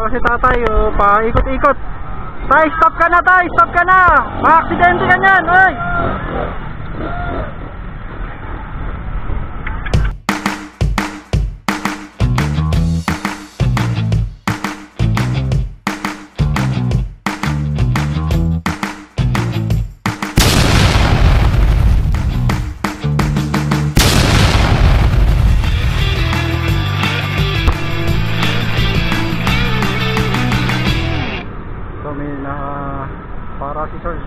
Si tatay, paikot-ikot. Tay, stop ka na tay, stop ka na. Ma-aksidente ka niyan, oy. Para si sir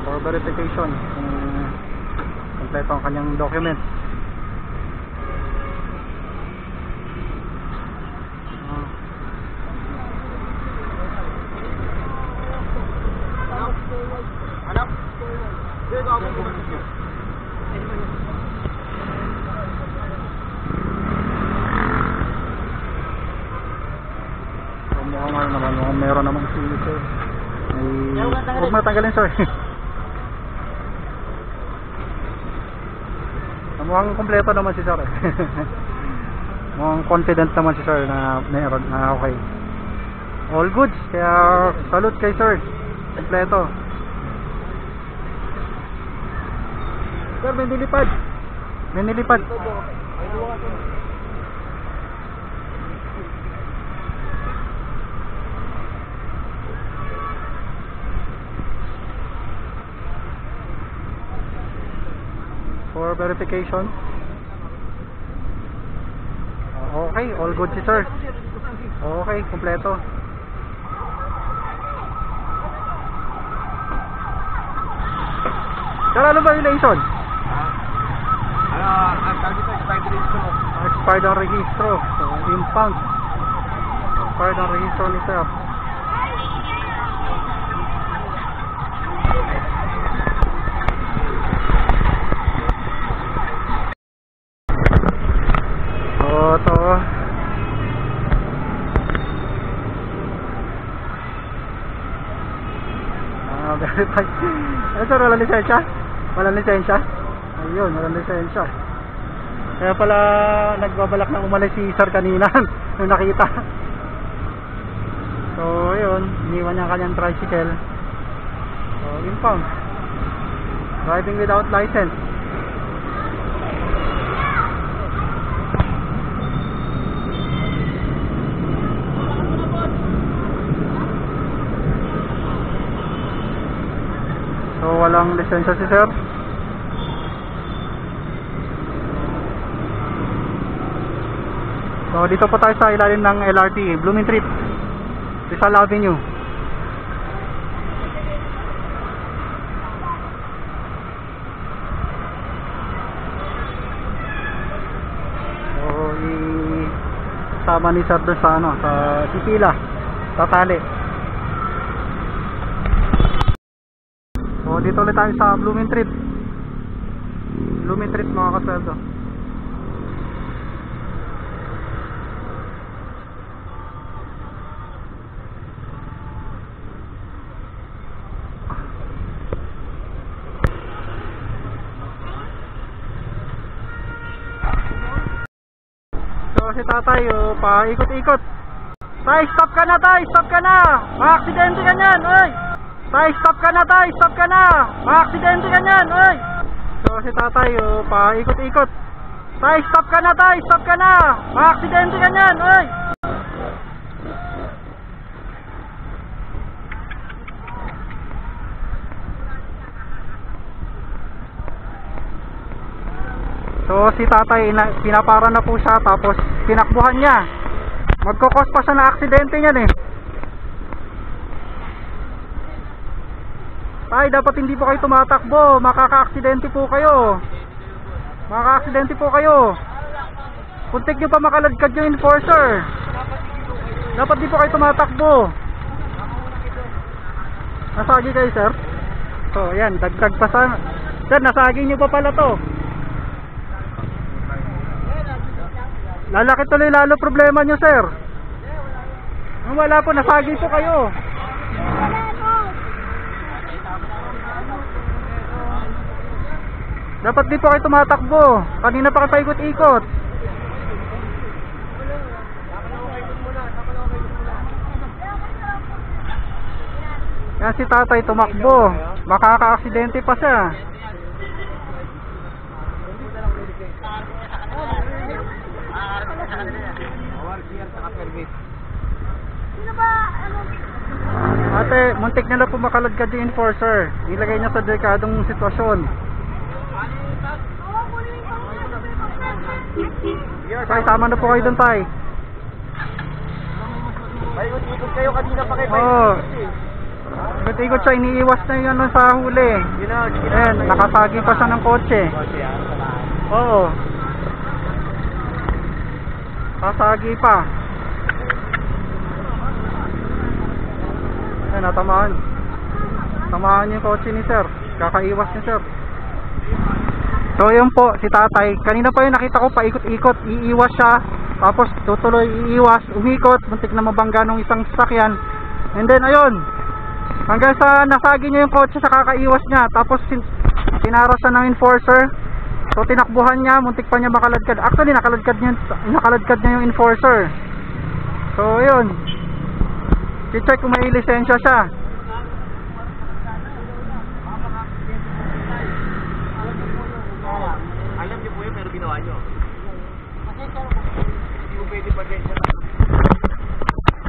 for verification kung kompleto ang kanyang documents. Anak, dito ako bumalik niyo. Mukhang meron naman si sir. Huwag mo natanggalin sir. Mukhang kompleto naman si sir eh. Mukhang confident naman si sir na meron na okay. All goods, kaya salute kay sir. Kompleto. Sir, may nilipad. May nilipad. For verification. Okay, all good si sir. Okay, kompleto. Sir, ano ba violation? Expired ang registro. So, impound. Expired ang registro ni sir. Verify. Sir, walang lisensya? Walang lisensya? Ayun, walang lisensya. Kaya pala nagbabalak na umalis si sir kanina nung nakita. So, ayun, iniwan niya kanyang tricycle. So, impound. Driving without license. So, walang lisensya si sir. So, dito po tayo sa ilalim ng LRT, Blooming Street, Rizal Avenue. So, isama ni sir doon sa ano, sa sipila, tatali. So, dito ulit tayo sa Blooming Street. Blooming Street mga kasweldo. So, si tatay, paikot-ikot. Tay, stop ka na tay, stop ka na. Ma-aksidente ka niyan, oy. Tay, stop ka na tay, stop ka na. Ma-aksidente ka niyan, oy. So, si tatay, paikot-ikot. Tay, stop ka na tay, stop ka na. Ma-aksidente ka niyan, oy. So, si tatay, pinapara na po siya, tapos tinakbuhan niya. Magkukos pa siya na aksidente niyan eh. Tay, dapat hindi po kayo tumatakbo. Makaka-aksidente po kayo. Makaka-aksidente po kayo. Puntik nyo pa makaladkad yung enforcer. Dapat di po kayo tumatakbo. Nasagi kayo, sir? So, ayan, dagdag pa sa... Sir, nasagi nyo pa pala to. Lalaki tuloy lalo problema nyo, sir. Wala po, nasagi po kayo. Dapat di po kayo tumatakbo. Kanina pa kayo paikot-ikot. Yan si tatay tumakbo. Makaka-aksidente pa siya. Sino ba, ano? Ate, muntik niya na po makaladkad yung enforcer. Ilagay niya sa delikadong sitwasyon. Oo, kunin ko muna. Tay, tama na po kayo dun, tay. Ikot kayo kanina pa kayo. Oo. Ikot-ikot siya, iniiwas na yun sa huli. Ayan, nakasagi pa siya ng kotse. Oo. Kasagi pa. Ayan, natamaan. Tamaan yung kotse ni sir. Kakaiwas ni sir. So yun po, si tatay. Kanina pa yun nakita ko paikot-ikot. Iiwas siya. Tapos tutuloy iiwas. Umikot. Muntik na mabangga ng isang sasakyan. And then ayun. Hanggang sa nasagi niya yung kotse sa kakaiwas niya. Tapos sinara siya ng enforcer. So tinakbuhan niya. Muntik pa niya makaladkad. Actually nakaladkad niya yung enforcer. So yun. I-check kung may lisensya siya. Alam niyo po yun, pero ginawa niyo. Hindi mo pwede pasensya na.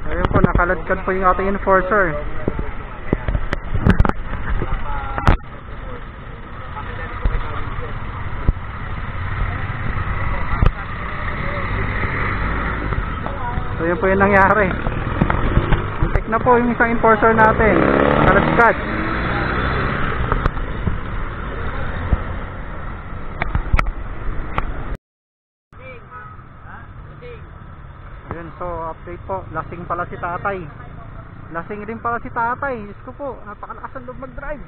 Ayun po, nakaladkad po yung ating enforcer. So yun po yung nangyari. Muntik na po yung isang enforcer natin. Nakaladkad. Yun, so update po. Lasing pala si tatay. Lasing din pala si tatay. Diyos ko po, napakalakas ang loob mag-drive.